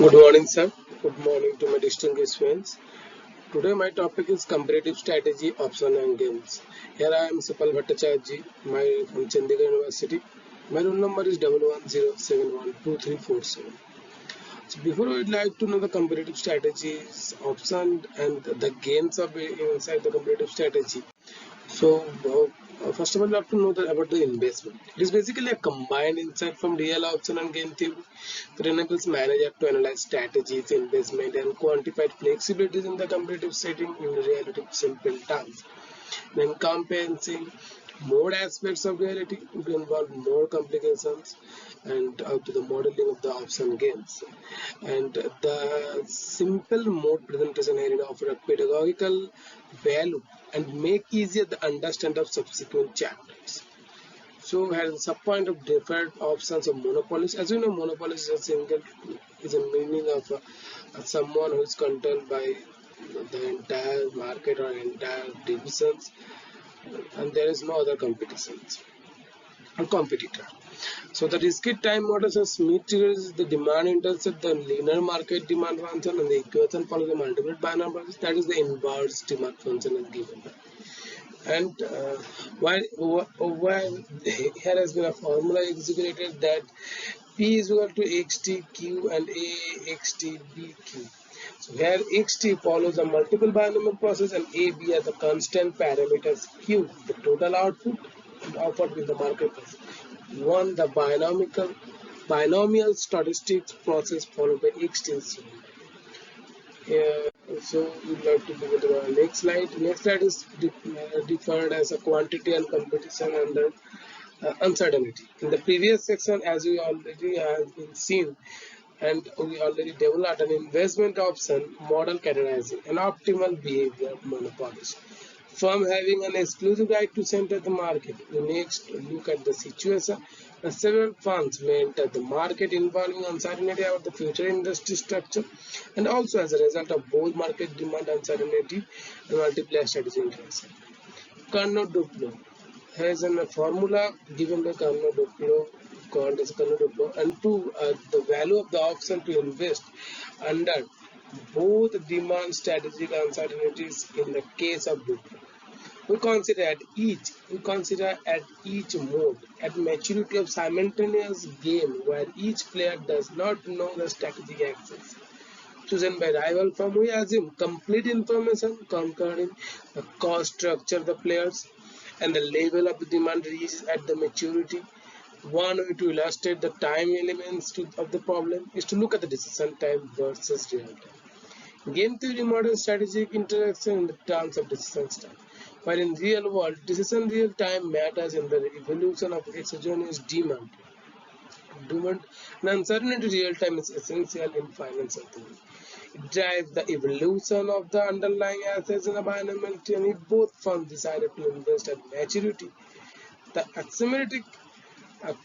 Good morning, sir. Good morning to my distinguished friends. Today, my topic is comparative strategy, option and games. Here I am Supal Bhattacharya, from Chandigarh University. My roll number is 1107123447. So, before we'd like to know the comparative strategies, option and the games of inside the comparative strategy. So, first of all, you have to know about the investment. It is basically a combined insight from real option and game theory that enables manager to analyze strategies, investment, and quantified flexibilities in the competitive setting in reality simple terms. Then compensing more aspects of reality to involve more complications and to the modeling of the option games. And the simple mode presentation area offer a pedagogical value and make easier the understand of subsequent chapters. So has a subpoint of different options of monopolies. As you know, monopoly is a meaning of someone who is controlled by the entire market or entire divisions, and there is no other competitions or competitor. So the discrete time models are Smith triggers the demand intercept the linear market demand function, and the equation follows the multiple binary process. That is the inverse demand function is given. And while here has been a formula executed that P is equal to XTQ and A XTBQ. So here XT follows a multiple binomial process and AB are the constant parameters Q, the total output offered with the marketplace. One, the binomial statistics process followed by XT. So we'd like to go to the next slide. Next slide is defined as a quantity and competition under uncertainty. In the previous section, as we already have been seen, and we already developed an investment option model categorizing an optimal behavior monopolist. Firm having an exclusive right to enter the market. We next look at the situation. Several firms may enter the market involving uncertainty about the future industry structure, and also as a result of both market demand uncertainty and multiplier strategy interest. Carnot-Duplo has a formula given by Carnot-Duplo called as Carnot-Duplo, and to the value of the option to invest under both demand strategic uncertainties in the case of Duplo. We consider at each mode at maturity of simultaneous game where each player does not know the strategic axis chosen by rival firm. We assume complete information concerning the cost structure of the players and the level of the demand reached at the maturity. One way to illustrate the time elements of the problem is to look at the decision time versus real time. Game theory models strategic interaction in the terms of decision time. While in real world, decision real time matters in the evolution of exogenous demand. Demand and uncertainty real time is essential in financial theory. It drives the evolution of the underlying assets in a binomial and if both firms decided to invest at maturity. The asymmetric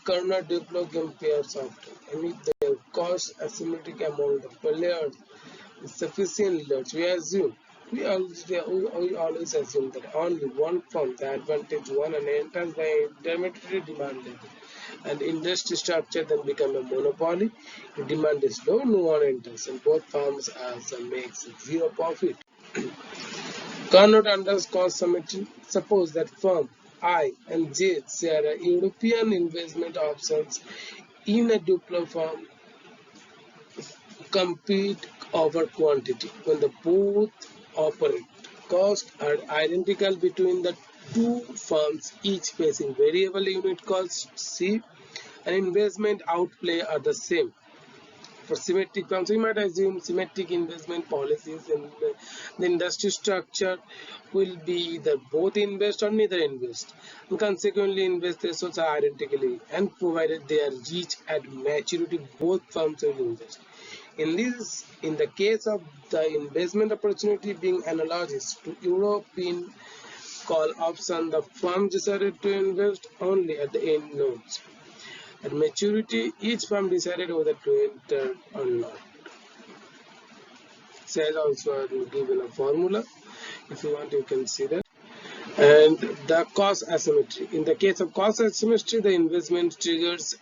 Carnot-Duplo game pairs often, and if the cost asymmetric among the players is sufficiently large, we always assume that only one firm, the advantage one, and enters the intermediary demand level, and industry structure then become a monopoly. If demand is low, no one enters, and both firms makes zero profit. Carnot underscores symmetry. Suppose that firm I and J share a European investment options in a Duplo firm compete over quantity. When the both operate, costs are identical between the two firms, each facing variable unit costs C and investment outlay are the same. For symmetric firms, we might assume symmetric investment policies in the industry structure will be either both invest or neither invest. And consequently, invest thresholds are identically and provided they are reached at maturity, both firms will invest. In the case of the investment opportunity being analogous to European call option, the firm decided to invest only at the end nodes. At maturity, each firm decided whether to enter or not. Says also given a formula. If you want, you can see that. And the cost asymmetry. In the case of cost asymmetry, the investment triggers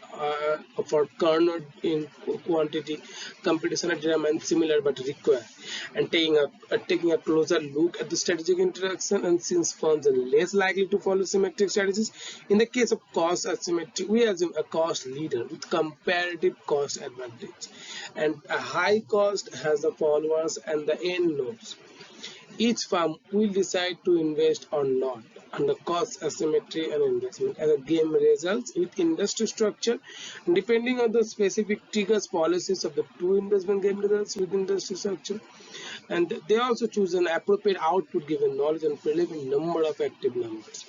for cornered in quantity competition remain similar but require and taking a closer look at the strategic interaction, and since firms are less likely to follow symmetric strategies. In the case of cost asymmetry, we assume a cost leader with comparative cost advantage, and a high cost has the followers and the end nodes. Each firm will decide to invest or not under cost asymmetry and investment as a game results with industry structure depending on the specific triggers policies of the two investment game results with industry structure, and they also choose an appropriate output given knowledge and preliminary number of active numbers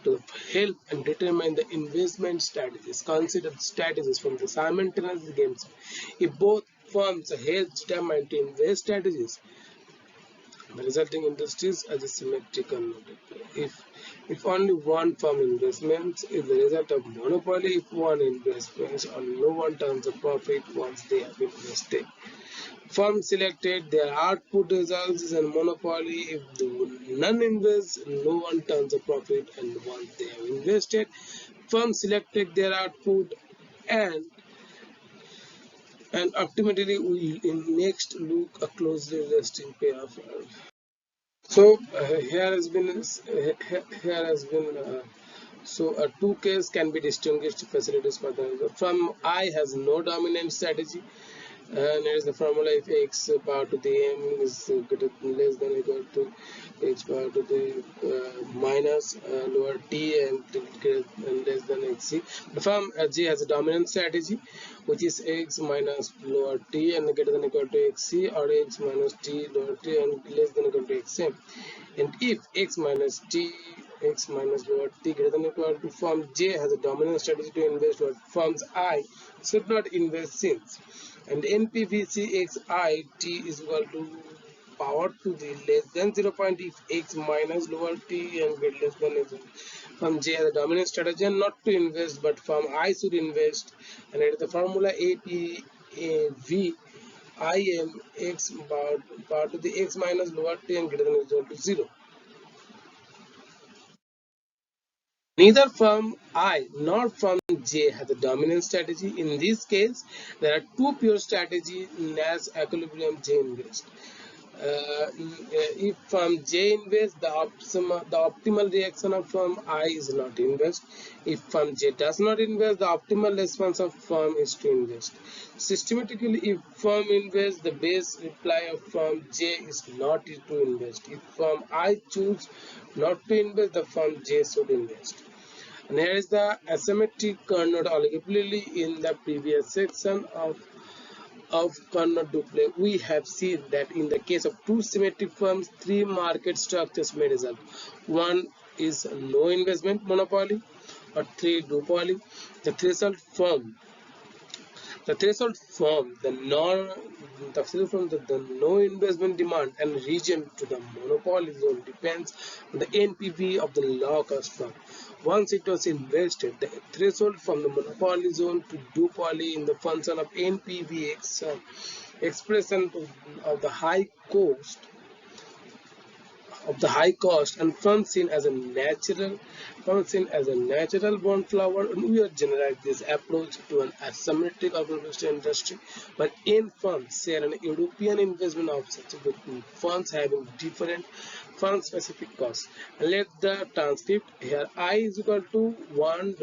to help and determine the investment strategies. Consider strategies from the simultaneous games. If both firms help determine to invest strategies, the resulting industries as a symmetrical model. If only one firm investments is the result of monopoly, if one investments or no one turns a profit once they have invested. Firm selected their output results is a monopoly. If the none invest, no one turns a profit, and once they have invested, firm selected their output and ultimately we in next look a closely resting payoff. So here has been so a two case can be distinguished facilities for the from I has no dominant strategy, and here is the formula: if x power to the m is greater than less than or equal to h power to the minus lower t and greater than less than xc. The firm g has a dominant strategy, which is x minus lower t and greater than or equal to xc, or x minus t lower t and less than or equal to xm. And if x minus t x minus lower t greater than or equal to, firm j has a dominant strategy to invest what firms I should not invest since, and NPVCXI t is equal to power to the less than 0. If x minus lower t and greater less than is from J as a dominant strategy and not to invest, but from I should invest, and it is the formula APV IM x power to the x minus lower t and greater than or equal to 0. Neither firm I nor firm J has a dominant strategy. In this case, there are two pure strategies as equilibrium J invest. If firm J invests, the optimal reaction of firm I is not to invest. If firm J does not invest, the optimal response of firm is to invest. Systematically, if firm invests, the best reply of firm J is not to invest. If firm I choose not to invest, the firm J should invest. And here is the asymmetric Carnot oligopoly. In the previous section of Carnot duple, we have seen that in the case of two symmetric firms, three market structures may result. One is no investment monopoly, or three duopoly. The threshold form the threshold from the no investment demand and region to the monopoly zone depends on the NPV of the low cost firm. Once it was invested, the threshold from the monopoly zone to duopoly in the function of NPV expression of the high cost and firms seen as a natural born flower, and we have generalized this approach to an asymmetric agriculture industry, but in firms share an European investment offset with funds having different fund specific costs. And let the transcript here I is equal to 1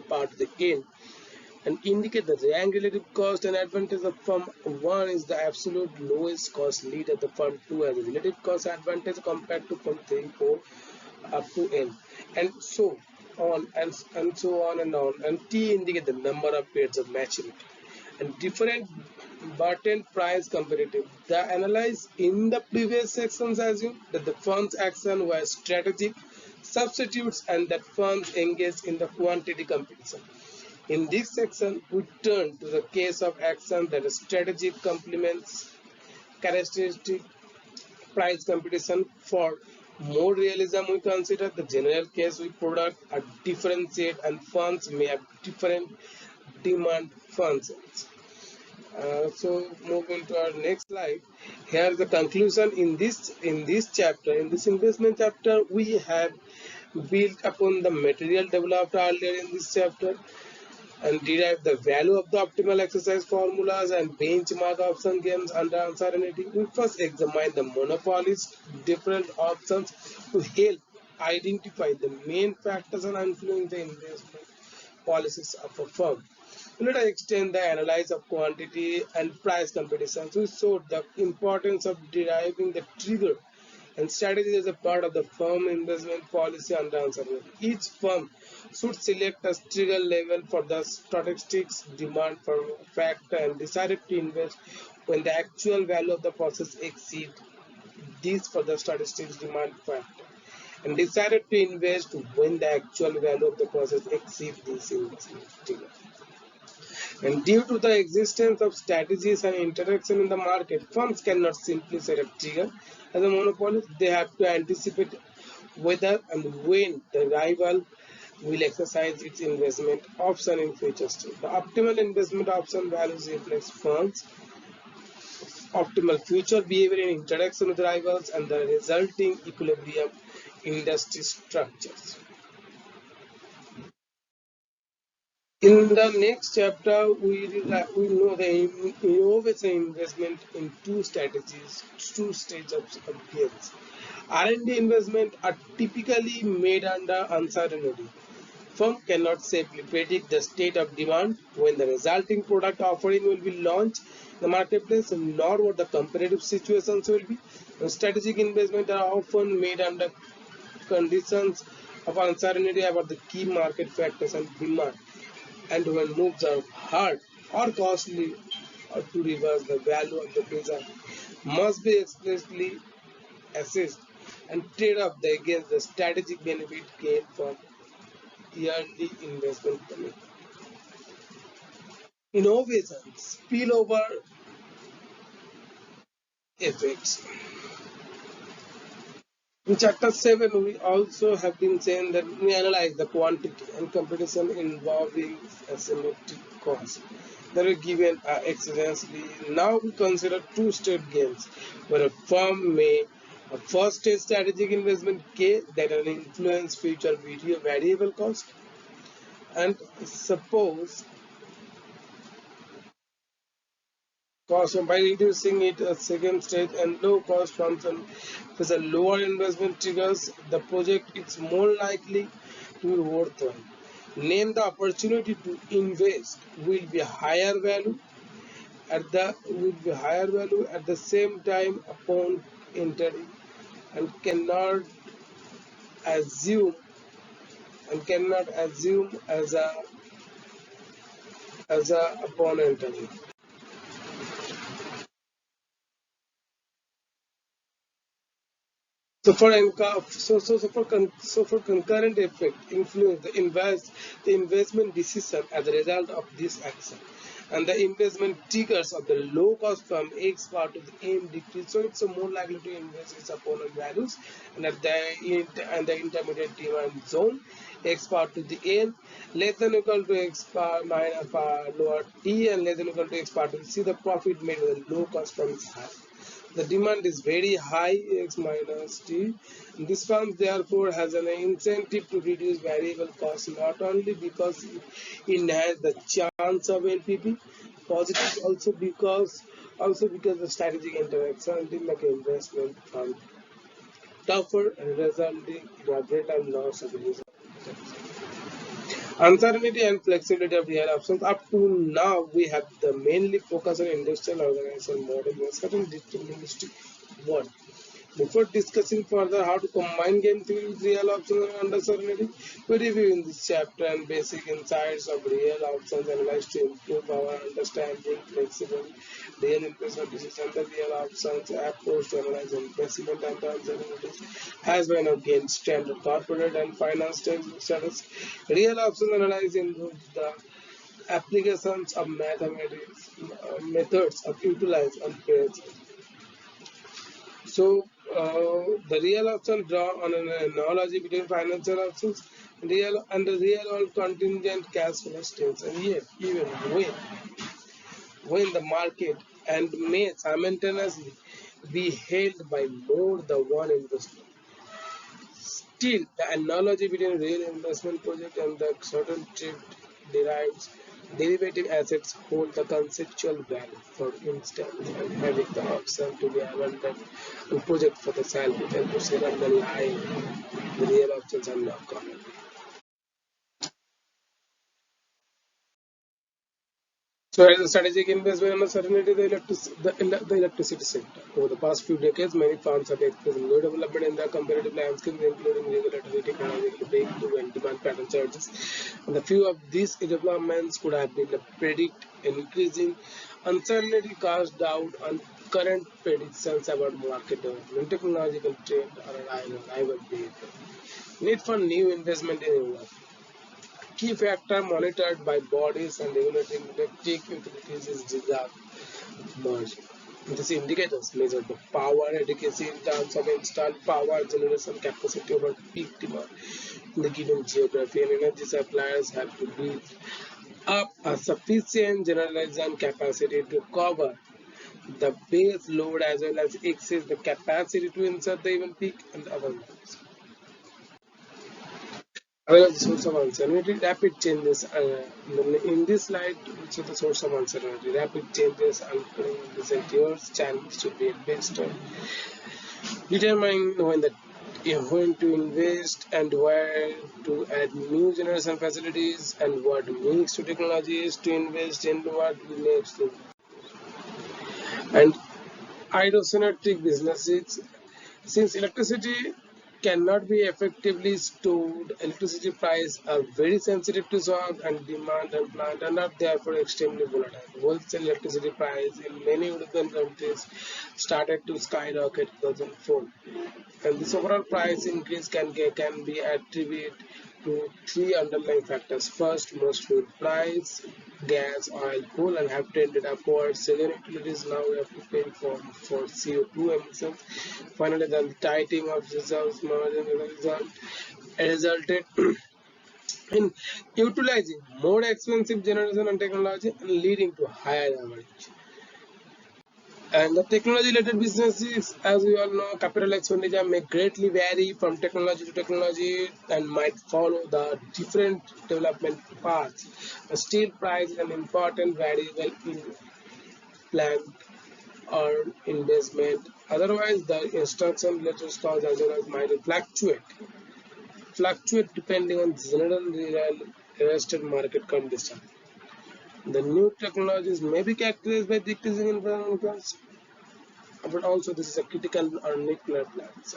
part of the n and indicate the rank relative cost and advantage of firm 1 is the absolute lowest cost leader. The firm 2 has a relative cost advantage compared to firm 3, 4 up to n, and so on and so on and on. And T indicate the number of periods of maturity and different button price competitive. The analyze in the previous sections assume that the firm's action was strategic substitutes and that firms engaged in the quantity competition. In this section, we turn to the case of action that is strategic complements characteristic price competition. For more realism, we consider the general case with product are differentiate and firms may have different demand functions. So moving to our next slide. Here is the conclusion in this chapter. In this investment chapter, we have built upon the material developed earlier in this chapter and derive the value of the optimal exercise formulas and benchmark option games under uncertainty. We first examine the monopolies different options to help identify the main factors and influence the investment policies of a firm. Let us extend the analysis of quantity and price competitions. We showed the importance of deriving the trigger and strategy is a part of the firm investment policy under uncertainty. Each firm should select a trigger level for the statistics demand for factor and decided to invest when the actual value of the process exceeds this for the statistics demand factor and decided to invest when the actual value of the process exceeds this investment trigger. And due to the existence of strategies and interaction in the market, firms cannot simply set a trigger as a monopoly. They have to anticipate whether and when the rival will exercise its investment option in future state. The optimal investment option values reflects firms' optimal future behavior in interaction with rivals and the resulting equilibrium industry structures. In the next chapter, we know the innovation investment in two strategies, two stages of gains. R&D investment are typically made under uncertainty. Firm cannot safely predict the state of demand when the resulting product offering will be launched in the marketplace, nor what the competitive situations will be. And strategic investment are often made under conditions of uncertainty about the key market factors and demand and when moves are hard or costly or to reverse the value of the design must be expressly assessed and trade off against the strategic benefit gained from yearly investment commitment. Innovation, spillover effects. In chapter 7, we also have been saying that we analyze the quantity and competition involving asymmetric costs that are given extensively. Now we consider two-stage gains, where a firm may a first stage strategic investment case that will influence future video variable cost. And suppose cost by reducing it a second stage and low cost function with a lower investment triggers the project is more likely to be worthwhile. Name the opportunity to invest will be higher value at the same time upon entering and assume cannot assume as a upon entering. So for concurrent effect influence the investment decision as a result of this action, and the investment triggers of the low cost from X part to the M decrease. So it's more likely to invest its opponent values, and at the intermediate demand zone X part to the N less than or equal to X bar minus lower T and less than or equal to X part to C. The profit made with the low cost from its high. The demand is very high, X minus T. This firm therefore has an incentive to reduce variable costs not only because it has the chance of LPP, positive also because the strategic interaction will make investment fund tougher and resulting in a greater loss of the uncertainty and flexibility of real options. Up to now, we have the mainly focus on industrial organization model in a certain deterministic world. Before discussing further how to combine game theory with real options and uncertainty, we review in this chapter and basic insights of real options analyzed to improve our understanding, flexible real investment decision. The real options approach to analyze investment and uncertainties has been against standard corporate and finance status. Real options analysis involves the applications of mathematics methods of utilize and pairs. So the real option draw on an analogy between financial options and the real world contingent cash flow states, and yet even when the market and may simultaneously be held by more than one investment. Still, the analogy between real investment project and the certain trade derives derivative assets hold the conceptual value. For instance, and having the option to be abandoned and project for the sale and to sell on the line, the real options are not common. So, as a strategic investment in certainty, the electricity sector. Over the past few decades, many firms have experienced new development in the competitive landscape, including regulatory, technological breakthrough, and demand pattern charges. And a few of these developments could have been predict increasing uncertainty cast doubt on current predictions about market development, technological trend, or rival behavior. Need for new investment in Europe. Key factor monitored by bodies and regulating electric utilities is disaster merging. These indicators measure the power adequacy in terms of installed power generation capacity over peak demand in the given geography, and energy suppliers have to build up a sufficient generation capacity to cover the base load as well as excess the capacity to insert the even peak and other loads. Well, the source of uncertainty, rapid changes. In this slide, which is the source of uncertainty, rapid changes and recent years, challenge to be investor. Determine when to invest and where to add new generation facilities and what mix to technologies to invest in what next. And idiosyncratic businesses. Since electricity cannot be effectively stored, electricity prices are very sensitive to shock and demand and plant and are therefore extremely volatile. Wholesale electricity prices in many European countries started to skyrocket in 2004. And this overall price increase can be attributed to three underlying factors. First, most fuel price, gas, oil, coal, and have trended upwards. Second, utilities now have to pay for CO2 emissions. Finally, the tightening of reserves margin resulted in utilizing more expensive generation and technology and leading to higher average. And the technology-related businesses, as we all know, capital expenditure may greatly vary from technology to technology and might follow the different development paths. The steel price is an important variable in plant or investment. Otherwise, the instruction-related costs as well as might fluctuate depending on general real estate market conditions. The new technologies may be characterized by decreasing environmental costs, but also this is a critical on nuclear plants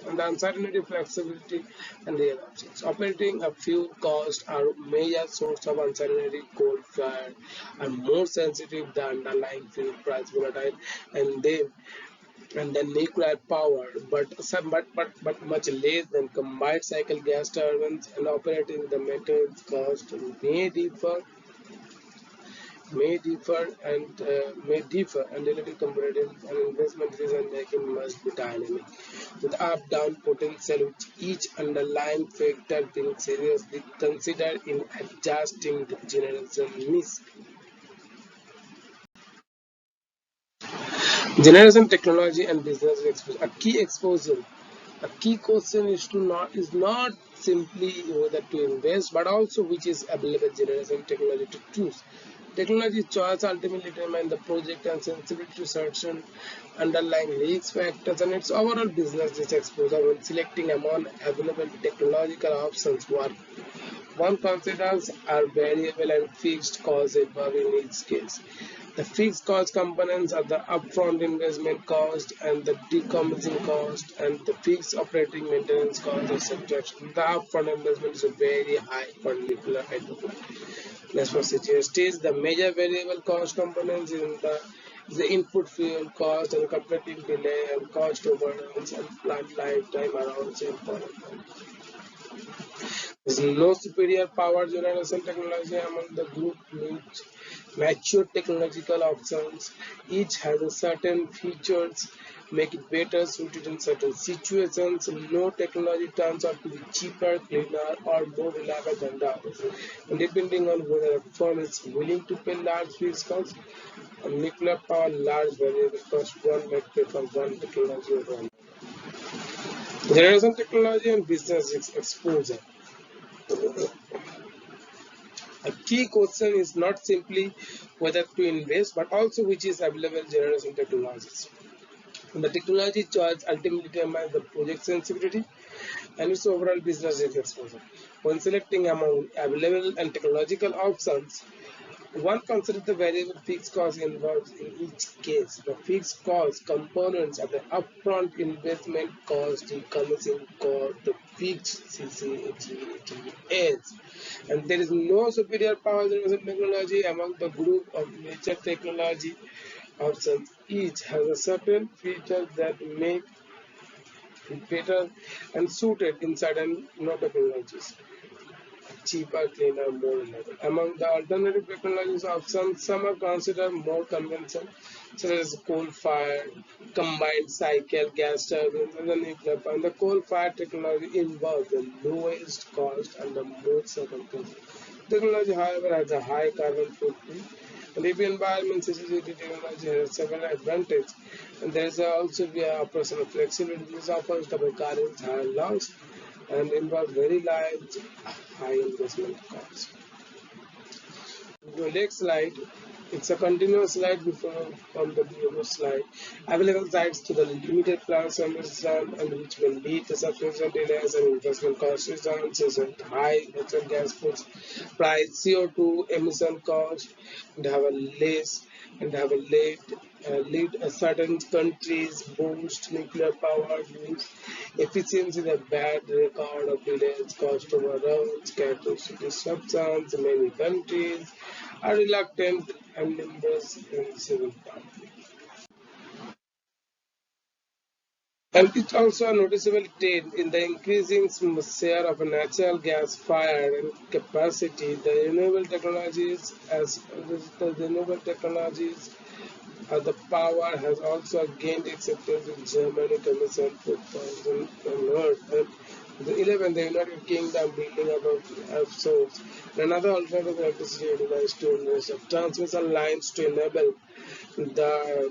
and the uncertainty, flexibility, and real options. Operating a fuel cost are major source of uncertainty. Coal fire are more sensitive than underlying fuel price volatile, and then nuclear power, but much less than combined cycle gas turbines, and operating the maintenance cost may differ and relative comparative and investment decision making must be dynamic with up down potential which each underlying factor being seriously considered in adjusting the generation mix. Generation technology and business exposure. A key question is not simply whether to invest, but also which is available generation technology to choose. Technology choice ultimately determines the project and sensitivity to certain underlying risk factors and its overall business risk exposure when selecting among available technological options. One considers are variable and fixed costs above in each case. The fixed cost components are the upfront investment cost and the decommissioning cost and the fixed operating maintenance cost, etc. The upfront investment is very high for nuclear hydro plant. Next for CGSTs, the major variable cost components in the input fuel cost and completing delay and cost overruns and plant lifetime are also important. There is no superior power generation technology among the group which mature technological options. Each has a certain features make it better suited in certain situations. No technology turns out to be cheaper, cleaner, or more reliable than the others. And depending on whether a firm is willing to pay large fees costs, a nuclear power large variable cost one might prefer one technology over another. Generation technology and business exposure. A key question is not simply whether to invest, but also which is available generation technologies. The technology choice ultimately determines the project sensitivity and its overall business risk exposure. When selecting among available and technological options, one considers the variable fixed cost involved in each case. The fixed cost components are the upfront investment cost, the commission cost, the fixed CCGTS. And there is no superior power generation technology among the group of major technology options. Each has a certain feature that make it better and suited in certain technologies. Cheaper, cleaner, more reliable. Among the alternative technologies options, some are considered more conventional, such as coal-fired, combined cycle, gas turbines, and the nuclear power. And the coal-fired technology involves the lowest cost and the most circumstances. Technology, however, has a high carbon footprint. And if environment sensitivity technology has several advantages, and there is also the operational flexibility. This offers the current higher loss and involve very large high investment costs. The next slide, it's a continuous slide before from the previous slide. Available sites to the limited plans understand and which will lead to substantial delays and investment cost returns and high natural gas price, CO2 emission cost, and have a less and have a lead certain countries boost nuclear power use efficiency, the bad record of delays, cost overruns, catastrophic disruptions. Many countries are reluctant and invest in civil power. And it's also a noticeable trend in the increasing share of natural gas fired and capacity. The renewable technologies the power has also gained acceptance in Germany, Commission 2011, the United Kingdom building up of source. Another alternative electricity utilized to invest of transmission lines to enable the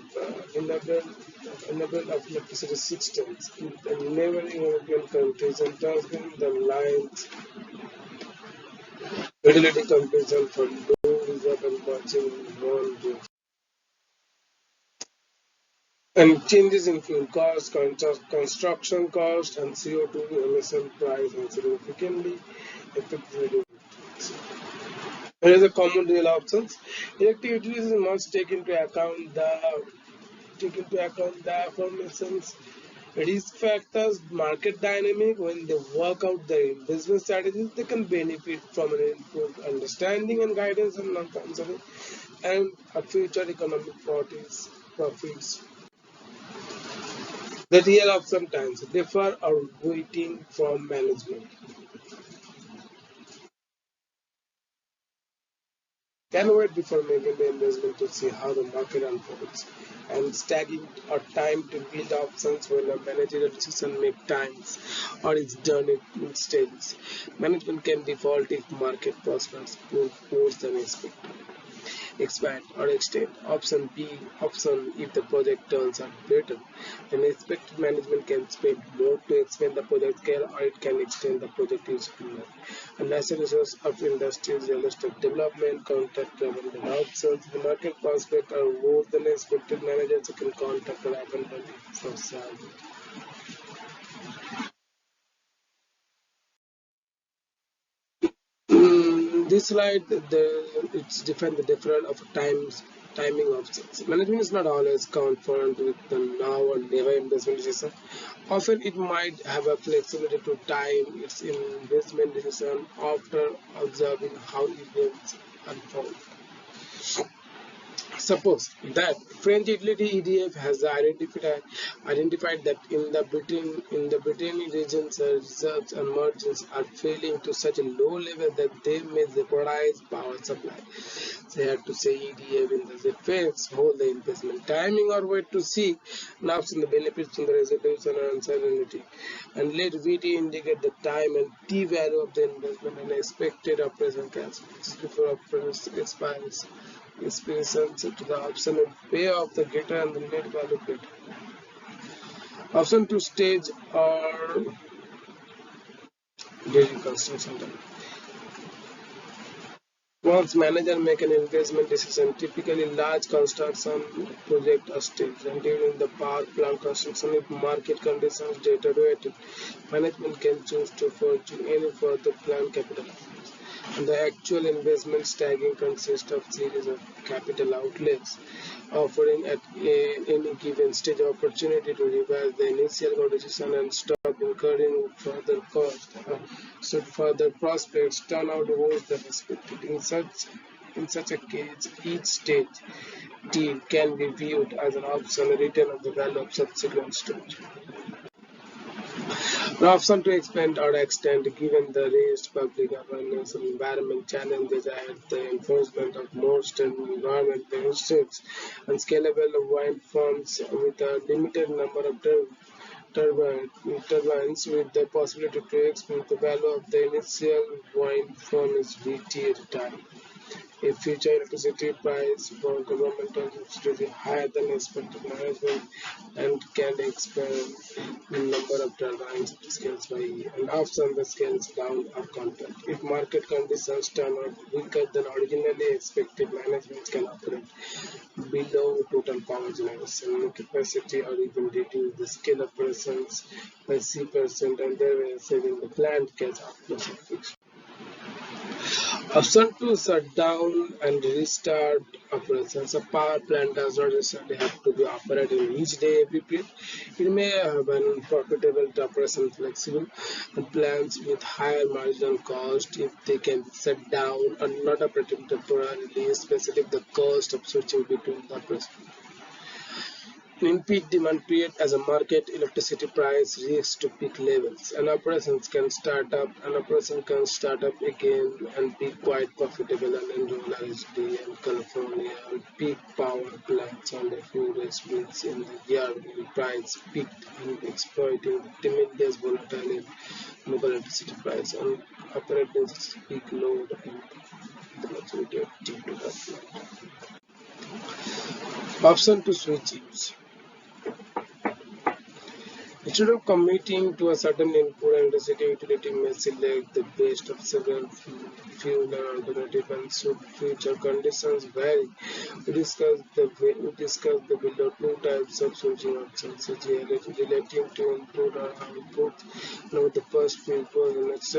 enable of electricity systems in the neighboring European countries and transmitting the lines utility comparison for low reserve and watching one. And changes in fuel cost, construction cost, and CO2 emission price and significantly affect renewable. Here is the common real options. Electric utilities must take into account the aforementioned risk factors, market dynamic. When they work out their business strategies, they can benefit from an improved understanding and guidance on non-conserving and a future economic profits. The real of sometimes differ or waiting from management. Can wait before making the investment to see how the market unfolds. And staggering or time to build options when a managerial decision make times or is done in stages. Management can default if market prospects prove worse than expected. Expand or extend. Option B, option if the project turns out better than expected, management can spend more to expand the project scale or it can extend the project usefulness. A natural resource of industries, realistic development, contact abandoned options, the market prospect are worse than expected, managers can contact or abandon it for salary. This slide, it's different the different of timing options. Management is not always confident with the now or never investment decision. Often it might have a flexibility to time its investment decision after observing how events unfold. Suppose that French utility EDF has identified that in the Britain regions reserves and margins are falling to such a low level that they may jeopardize power supply. They had to say EDF in the defense, hold the investment timing or wait to see now in the benefits from the resolution and uncertainty. And let VT indicate the time and T value of the investment and expected operation cash before operation expires. Inspiration to the option and pay off the greater and the net value greater. Option 2, stage or during construction time. Once manager make an investment decision, typically large construction project are staged, and during the power plant construction, if market conditions deteriorate, management can choose to pursue any further planned capital. And the actual investment staging consists of series of capital outlays, offering at any given stage opportunity to revise the initial decision and stop incurring further costs. Should further prospects turn out worse than expected. In such a case, each stage deal can be viewed as an option return of the value of subsequent stage. Option to expand or extend given the raised public awareness of environment challenges and the enforcement of most environment restrictions and scalable wind farms with a limited number of turbines with the possibility to expand the value of the initial wind farm is reached at a time. A future electricity price for governmental subsidies is higher than expected management and can expand the number of turbines scales by year and often the scales down or contract. If market conditions turn out weaker than originally expected, management can operate below total power generation capacity or even reduce the scale operations by C% and thereby saving the planned cash outflows. Option 2, shut down and restart operations. A power plant does not necessarily have to be operating each day every period. It may have an profitable operation flexible and plants with higher marginal cost if they can be shut down or not operating temporarily, especially if the cost of switching between the operations in peak demand period as a market electricity price reaches to peak levels. An operation can start up again and be quite profitable and enroll RSD and California and peak power plants on a few days weeks in the year when price peaked and exploiting tremendous volatility in global electricity price and operating peak load and the majority of due to that plant. Option to switch use. Instead of committing to a certain input, electricity utility may select the best of several fuel alternatives and should future conditions vary. We discussed the below two types of switching options, relating to input or output. Now the first fuel was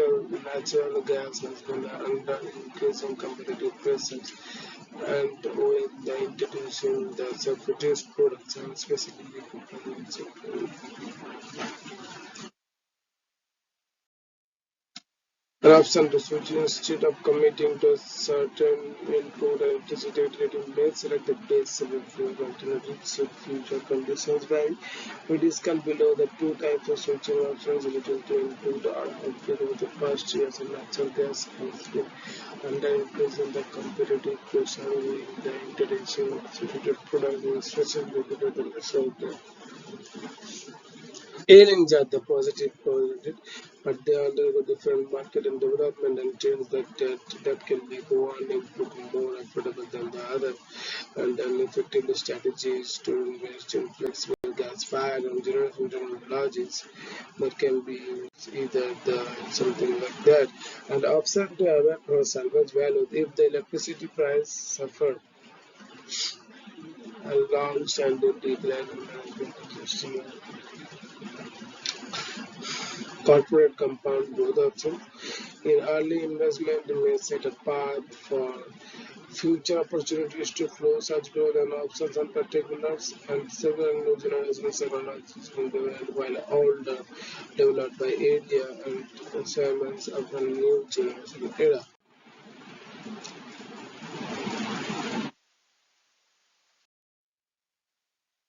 natural gas has been under increasing competitive pressures and with the introducing the self-produced products and specifically an option to switch instead of committing to a certain input electricity utility may select the base civil fuel alternative should future conditions vary. We discussed below the two types of switching options related to input or output of the first years of natural gas has been under increasing the competitive pressure with the introduction of substituted products especially because the result aliens are the positive, but they undergo different market and development and trends that can make one input more affordable than the other. And an effective strategy is to invest in flexible gas-fired and generation technologies that can be used either the something like that. And offset to avoid or salvage value if the electricity price suffer a long-standing decline in management existing corporate compound growth option. In early investment, may set a path for future opportunities to flow such growth and options and particulars and several new generation technologies in the world while older developed by area and assignments of a new generation era.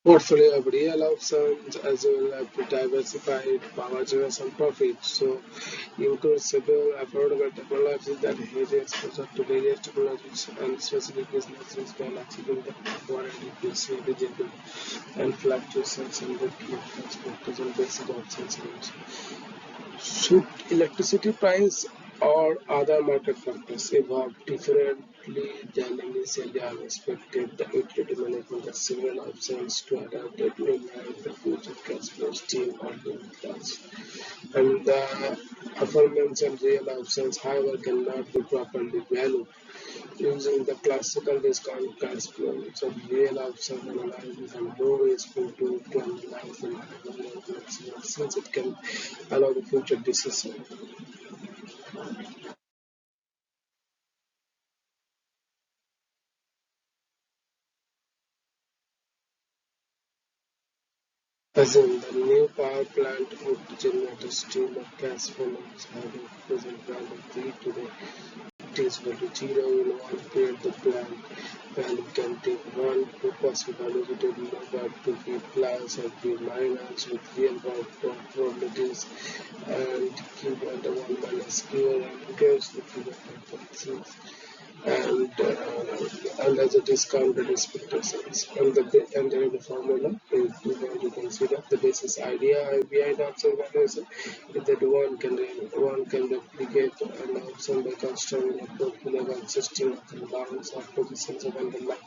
Portfolio of real options as well as diversified power generation profits. So include several affordable technologies that hedge exposure to various technologies and specific businesses while achieving the quality visible and fluctuations in the key factors and basic options. Should electricity price or other market factors evolve differently than initially expected, the utility management has several options to adapt it to manage the future cash flow stream or limit loss. And the aforementioned real options, however, cannot be properly valued using the classical discount cash flow. So real option analysis are more useful to analyze the management since it can allow the future decision. As in, the new power plant would generate a stream of gas flows having present value 3 today. It is equal to 0 in one period. The plant value can take one possible value to move up to B plus or B minus with real world probabilities and Q under 1 minus Q and gives the figure of and as a discounted expectations. And there is a formula if you want to consider the basis idea behind option valuation is that one can replicate an option by constructing a portfolio consisting of the balance of positions of underlying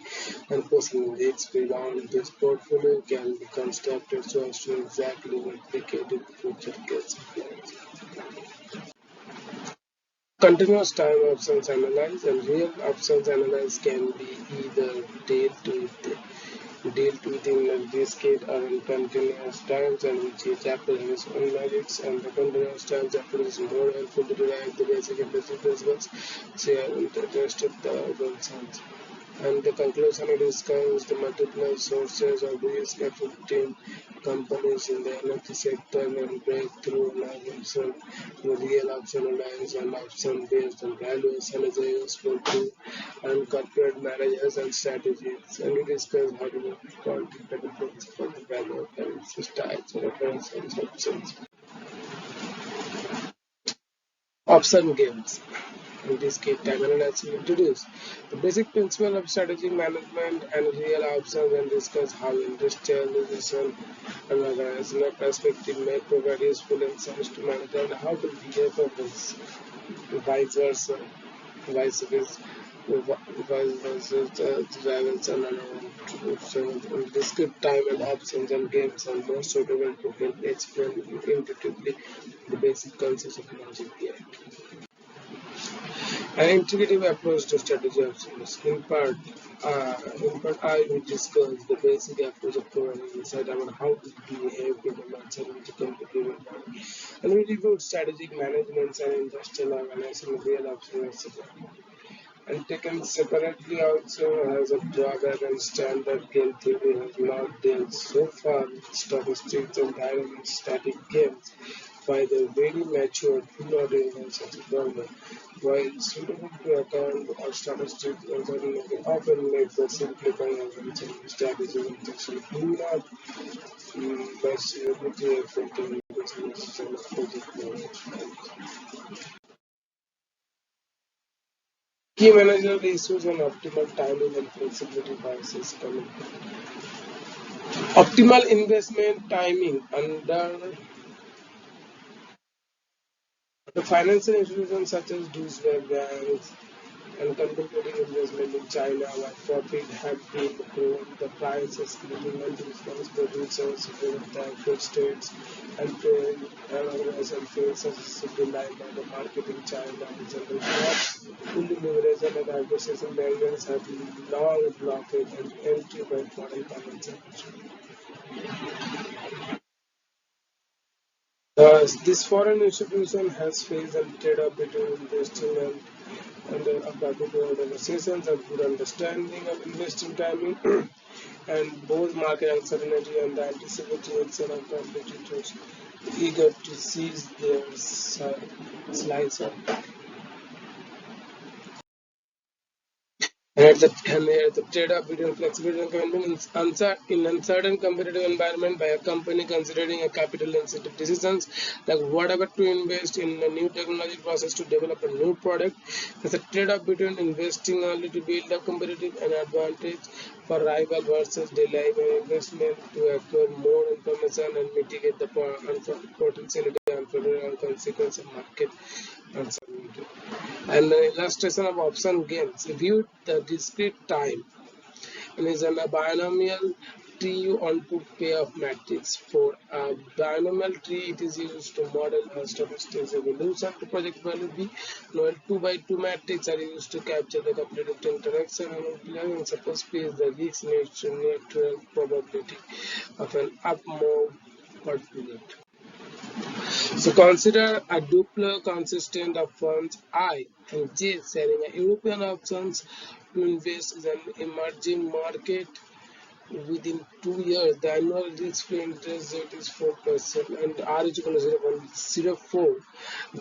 and posting risks beyond this portfolio can be constructed so as to exactly replicate the future case flows. Continuous time options analysis and real options analysis can be either dealt with in a discrete or in continuous times and which each apple has own merits and the continuous times approach is more helpful to derive the basic industry principles. So I will test the concerns. And the conclusion it discusses the multiple sources of risk affecting companies in the energy sector and breakthrough analysis, the real option analysis and option based on valuation is a useful tool and corporate managers and strategies. And we discuss how to quantify the principle, the value of currency styles, reference and options. Option games. In this case, time analysis will introduce the basic principle of strategic management and real options and discuss how industrialization and organizational perspective may provide useful insights to manage and how to behave others, vice versa, vice versa. Rivals and around so discrete time and options and games are more suitable to help explain intuitively the basic concepts of logic behind. An integrative approach to strategy options. In part, I will discuss the basic approach of providing insight about how to behave in an uncertainty competitive environment. And we review strategic management and industrial organization, real options, etc. And taken separately also has a drawback and standard game theory has not dealt so far with statistics and dynamic static games by the very mature not even such a problem. While suitable to account of statistics uncertainty often makes the simplifying assumption strategy injection do not massively affecting the business and project management. Key managerial issues and optimal timing and flexibility biases coming. Optimal investment timing under the financial institutions such as those where banks and contemplating investment in China where profit have been grown, the price escalating and response producers with the food states and trade and organization fails as denied by the market in China in general not fully leveraged and the association barriers have long blockade and entry by foreign currency. This foreign institution has faced a trade-off between investing and capital organizations and good understanding of investing timing and both market uncertainty and the anticipation of competitors eager to seize their slice of. And the trade-off between flexibility and convenience in uncertain competitive environment by a company considering a capital-intensive decisions like whatever to invest in a new technology process to develop a new product. There's a trade-off between investing only to build a competitive an advantage for rival versus delaying an investment to acquire more information and mitigate the potentiality and federal consequence of market uncertainty. And an illustration of option gains viewed the discrete time and is a binomial tree onto payoff matrix. For a binomial tree, it is used to model a statistics evolution to project value B, while 2 by 2 matrix are used to capture the completed interaction among players, and suppose P is the least natural probability of an up move per period. So consider a duplo consistent of firms I and J selling a European options to invest in an emerging market. Within 2 years, the annual risk-free interest rate is 4% and R is equal to 0.04.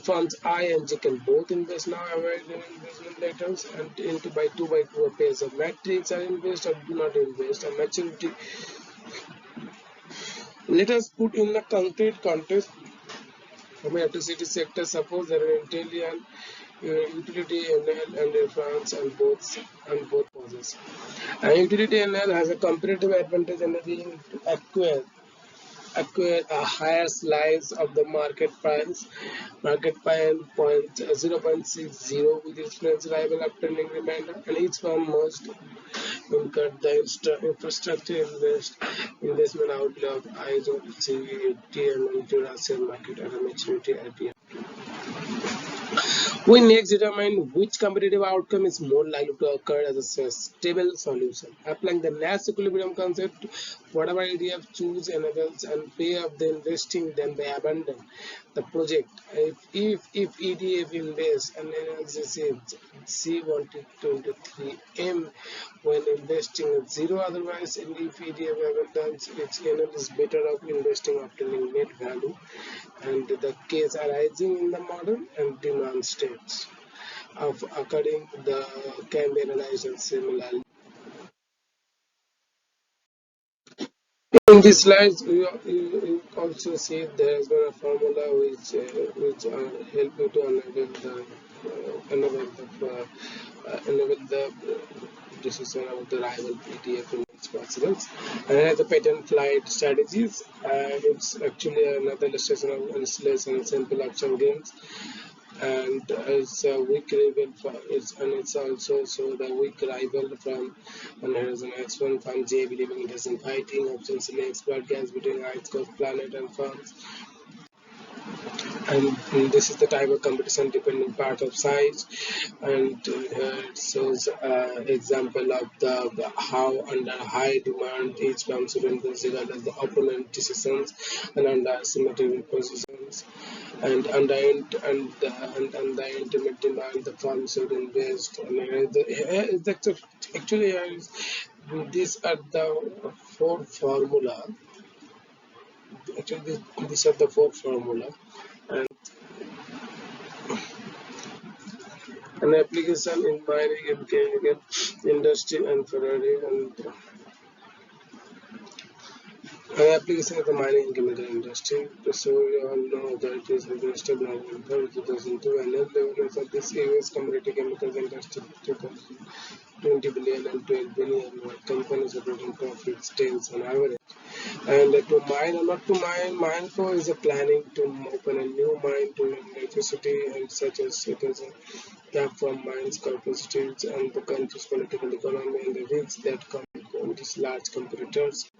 Firms I and J can both invest now, avoid investment letters, and into by 2 by 2 pairs of matrix are invest or do not invest. A maturity. Let us put in a concrete context of electricity sector. Suppose there are Italian utility NL and France and both causes. And utility NL has a competitive advantage in being to acquire a higher slice of the market price point 0.60 with its friends rival obtaining remainder, and each firm must incur the infrastructure investment outlay of ISO TM into Russian market at a maturity IPM. We next determine which competitive outcome is more likely to occur as a stable solution. Applying the Nash equilibrium concept, whatever EDF choose enables and pay off the investing, then they abandon the project. If EDF invests and receives C123M when investing at zero, otherwise, and if EDF abandons, its NL is better off investing obtaining net value, and the case arising in the model and demand states of occurring the can be analyzed and similarly. In these slides, you also see there has been a formula which help you to enable the decision of the rival ETF index participants. And the patent flight strategies, it's actually another illustration of installation and simple option games. And it's a weak rival it's also so the weak rival from, and here is an X1 from J believing it is in fighting options in expert games between ice coast planet and firms, and this is the type of competition depending part of size, and it shows example of the how under high demand each firm should consider as the opponent decisions, and under asymmetric positions, and under the intimate demand the firm should invest. And actually these are the four formula. Actually, these are the four formula, and an application in mining and chemical industry and Ferrari, and an application in the mining and chemical industry. So we all know that it is registered November 2002, and level of this US commodity chemicals industry 20 billion and 12 billion companies operating profits tales on average. And to mine or not to mine for is a planning to open a new mine to electricity, and such as it is a gap from mines, capacities, and the country's political economy and the risks that come with these large competitors.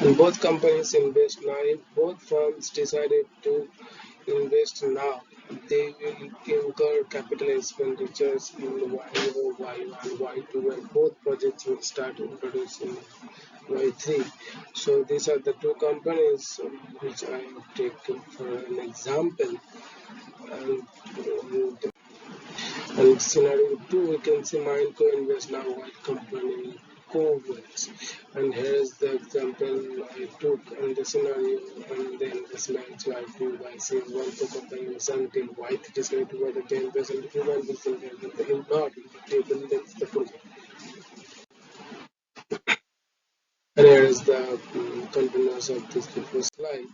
And both companies invest now. If both firms decided to invest now, they will incur capital expenditures in Y1 and Y2, and both projects will start producing Y3. So these are the two companies which I have taken for an example. And scenario 2, we can see mine co-invest now white company co-invest. And here is the example I took in the scenario, and the investments Y2 by C is one co-company until white decided whether they invest, and if you want this investment, they will not, they will lose the project. And here is the continuous of this before slide.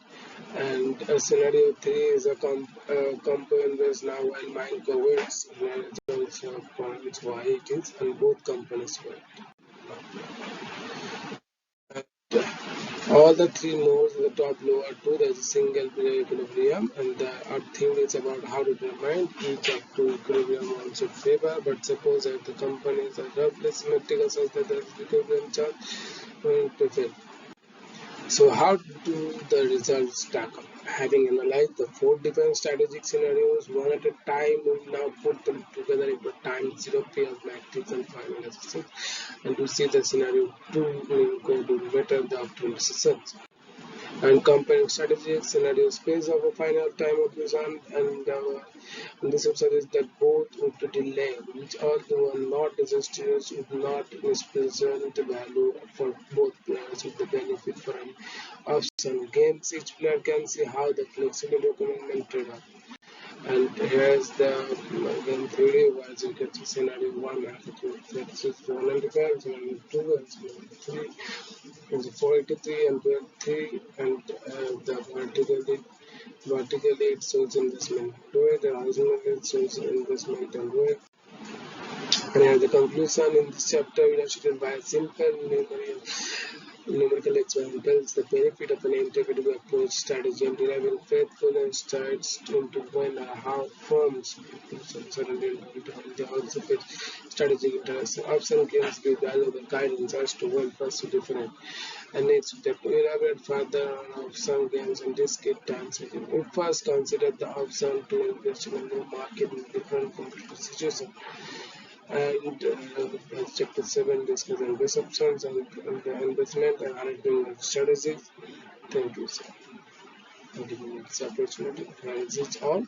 And scenario 3 is a compo invest now while mine co-waits, and also points why it is, and both companies wait. All the three nodes in the top lower two, there's a single equilibrium, and our theme is about how to determine each of two equilibrium on should favor. But suppose that the companies are roughly symmetrical such that the equilibrium chart will prevail. So how do the results stack up? Having analyzed the four different strategic scenarios one at a time, we now put them together into a time zero payoff matrix and final assessment. And to see the scenario 2 will go to better the optimal decisions. And comparing strategic scenario space of a final time of design and this suggests that both would delay, which although are not disastrous, would not mispresent the value for both players with the benefit for an option. Games each player can see how the flexibility document trade-off. And here's the game theory as you can see scenario 1 that is 495, scenario 2 and scenario 3 is 483 and 3 and the vertically it shows investment do it and horizontally it shows investment and do it. And as the conclusion in this chapter illustrated by simple numerical examples, the benefit of an integrative approach strategy and deriving faithful insights into when or how firms suddenly the opposite strategic interests. Option gives the valuable guidance as to when first to different and needs to elaborate further on option games and discrete time setting. We first consider the option to invest in a new market in different competitive situations. And chapter 7 discusses invest options and the investment and management strategies. Thank you, sir, for giving me this opportunity. That is it all.